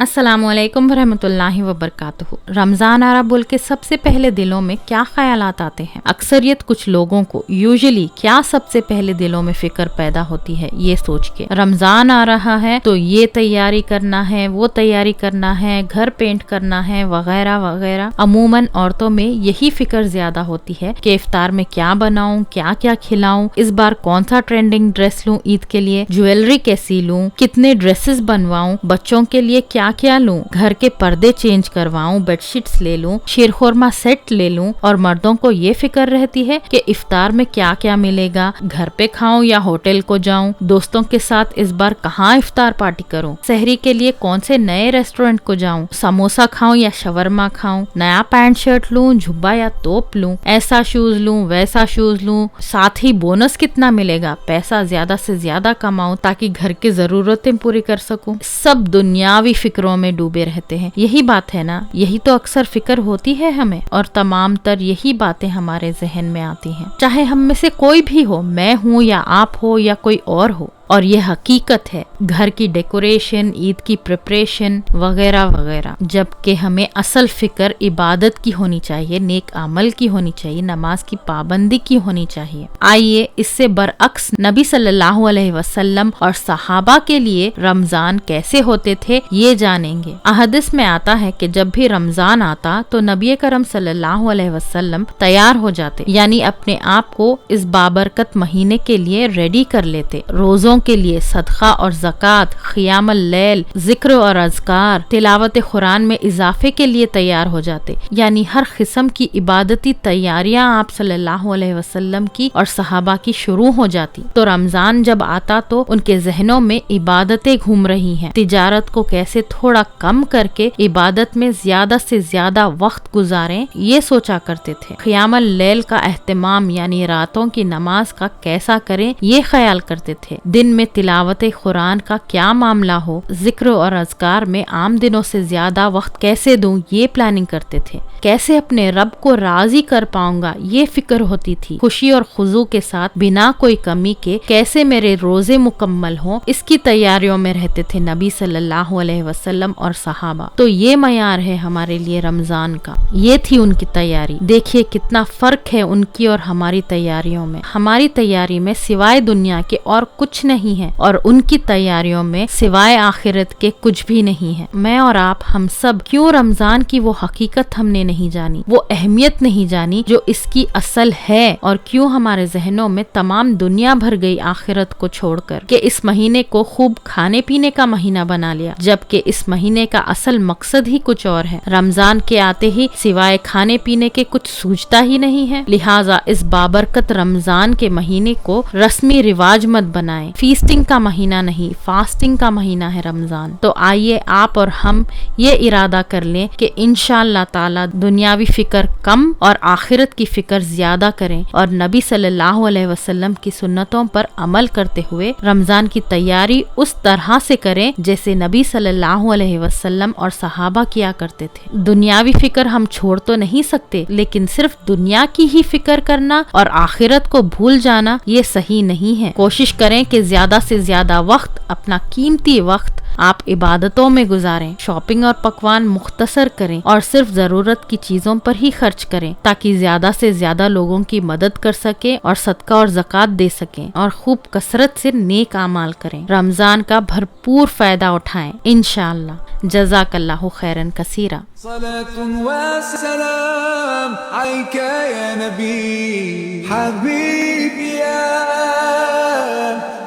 السلام علیکم ورحمۃ اللہ وبرکاتہ۔ رمضان آ رہا بول کے سب سے پہلے دلوں میں کیا خیالات آتے ہیں؟ اکثریت کچھ لوگوں کو یوزلی کیا سب سے پہلے دلوں میں فکر پیدا ہوتی ہے یہ سوچ کے رمضان آ رہا ہے تو یہ تیاری کرنا ہے، وہ تیاری کرنا ہے، گھر پینٹ کرنا ہے وغیرہ وغیرہ۔ عموماً عورتوں میں یہی فکر زیادہ ہوتی ہے کہ افطار میں کیا بناؤں، کیا کیا کھلاؤں، اس بار کون سا ٹرینڈنگ ڈریس لوں عید کے لیے، جویلری کیسی لوں، کتنے ڈریسز بنواؤں، بچوں کے لیے کیا لوں، گھر کے پردے چینج کرواؤں، بیڈ شیٹس لے لوں، شیرخورما سیٹ لے لوں۔ اور مردوں کو یہ فکر رہتی ہے کہ افطار میں کیا کیا ملے گا، گھر پہ کھاؤں یا ہوٹل کو جاؤں، دوستوں کے ساتھ اس بار کہاں افطار پارٹی کروں، سحری کے لیے کون سے نئے ریسٹورنٹ کو جاؤں، سموسا کھاؤں یا شورما کھاؤں، نیا پینٹ شرٹ لوں، جھبا یا توپ لوں، ایسا شوز لوں ویسا شوز لوں، ساتھ ہی بونس کتنا ملے گا، پیسہ زیادہ سے زیادہ کماؤں تاکہ گھر کی ضرورتیں پوری کر سکوں۔ سب دنیاوی فکروں میں ڈوبے رہتے ہیں۔ یہی بات ہے نا، یہی تو اکثر فکر ہوتی ہے ہمیں، اور تمام تر یہی باتیں ہمارے ذہن میں آتی ہیں، چاہے ہم میں سے کوئی بھی ہو، میں ہوں یا آپ ہو یا کوئی اور ہو۔ اور یہ حقیقت ہے، گھر کی ڈیکوریشن، عید کی پریپریشن وغیرہ وغیرہ، جبکہ ہمیں اصل فکر عبادت کی ہونی چاہیے، نیک عمل کی ہونی چاہیے، نماز کی پابندی کی ہونی چاہیے۔ آئیے اس سے برعکس نبی صلی اللہ علیہ وسلم اور صحابہ کے لیے رمضان کیسے ہوتے تھے یہ جانیں گے۔ احادیث میں آتا ہے کہ جب بھی رمضان آتا تو نبی کرم صلی اللہ علیہ وسلم تیار ہو جاتے، یعنی اپنے آپ کو اس بابرکت مہینے کے لیے ریڈی کر لیتے، روزوں کے لیے، صدقہ اور زکوٰۃ، قیام اللیل، ذکر اور اذکار، تلاوت قرآن میں اضافے کے لیے تیار ہو جاتے، یعنی ہر قسم کی عبادتی تیاریاں آپ صلی اللہ علیہ وسلم کی اور صحابہ کی شروع ہو جاتی۔ تو رمضان جب آتا تو ان کے ذہنوں میں عبادتیں گھوم رہی ہیں، تجارت کو کیسے تھوڑا کم کر کے عبادت میں زیادہ سے زیادہ وقت گزاریں یہ سوچا کرتے تھے۔ قیام اللیل کا اہتمام یعنی راتوں کی نماز کا کیسا کریں یہ خیال کرتے تھے، دن میں تلاوت قرآن کا کیا معاملہ ہو، ذکر اور اذکار میں عام دنوں سے زیادہ وقت کیسے دوں یہ پلاننگ کرتے تھے، کیسے اپنے رب کو راضی کر پاؤں گا یہ فکر ہوتی تھی، خوشی اور خضوع کے ساتھ بنا کوئی کمی کے کیسے میرے روزے مکمل ہوں اس کی تیاریوں میں رہتے تھے نبی صلی اللہ علیہ وسلم اور صحابہ۔ تو یہ معیار ہے ہمارے لیے رمضان کا، یہ تھی ان کی تیاری۔ دیکھیے کتنا فرق ہے ان کی اور ہماری تیاریوں میں۔ ہماری تیاری میں سوائے دنیا کے اور کچھ نہیں ہے، اور ان کی تیاریوں میں سوائے آخرت کے کچھ بھی نہیں ہے۔ میں اور آپ ہم سب کیوں رمضان کی وہ حقیقت ہم نے نہیں جانی، وہ اہمیت نہیں جانی جو اس کی اصل ہے، اور کیوں ہمارے ذہنوں میں تمام دنیا بھر گئی آخرت کو چھوڑ کر کہ اس مہینے کو خوب کھانے پینے کا مہینہ بنا لیا، جبکہ اس مہینے کا اصل مقصد ہی کچھ اور ہے۔ رمضان کے آتے ہی سوائے کھانے پینے کے کچھ سوچتا ہی نہیں ہے، لہٰذا اس بابرکت رمضان کے مہینے کو رسمی رواج مت بنائیں۔ فیسٹنگ کا مہینہ نہیں، فاسٹنگ کا مہینہ ہے رمضان۔ تو آئیے آپ اور ہم یہ ارادہ کر لیں کہ انشاءاللہ تعالی دنیاوی فکر کم اور آخرت کی فکر زیادہ کریں، اور نبی صلی اللہ علیہ وسلم کی سنتوں پر عمل کرتے ہوئے رمضان کی تیاری اس طرح سے کریں جیسے نبی صلی اللہ علیہ وسلم اور صحابہ کیا کرتے تھے۔ دنیاوی فکر ہم چھوڑ تو نہیں سکتے، لیکن صرف دنیا کی ہی فکر کرنا اور آخرت کو بھول جانا یہ صحیح نہیں ہے۔ کوشش کریں کہ زیادہ سے زیادہ وقت، اپنا قیمتی وقت آپ عبادتوں میں گزاریں، شاپنگ اور پکوان مختصر کریں اور صرف ضرورت کی چیزوں پر ہی خرچ کریں تاکہ زیادہ سے زیادہ لوگوں کی مدد کر سکیں اور صدقہ اور زکوٰۃ دے سکیں، اور خوب کثرت سے نیک اعمال کریں، رمضان کا بھرپور فائدہ اٹھائیں انشاءاللہ۔ جزاک اللہ خیرا کثیرا۔ صلاة وسلام عليك يا نبي حبيبي يا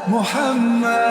محمد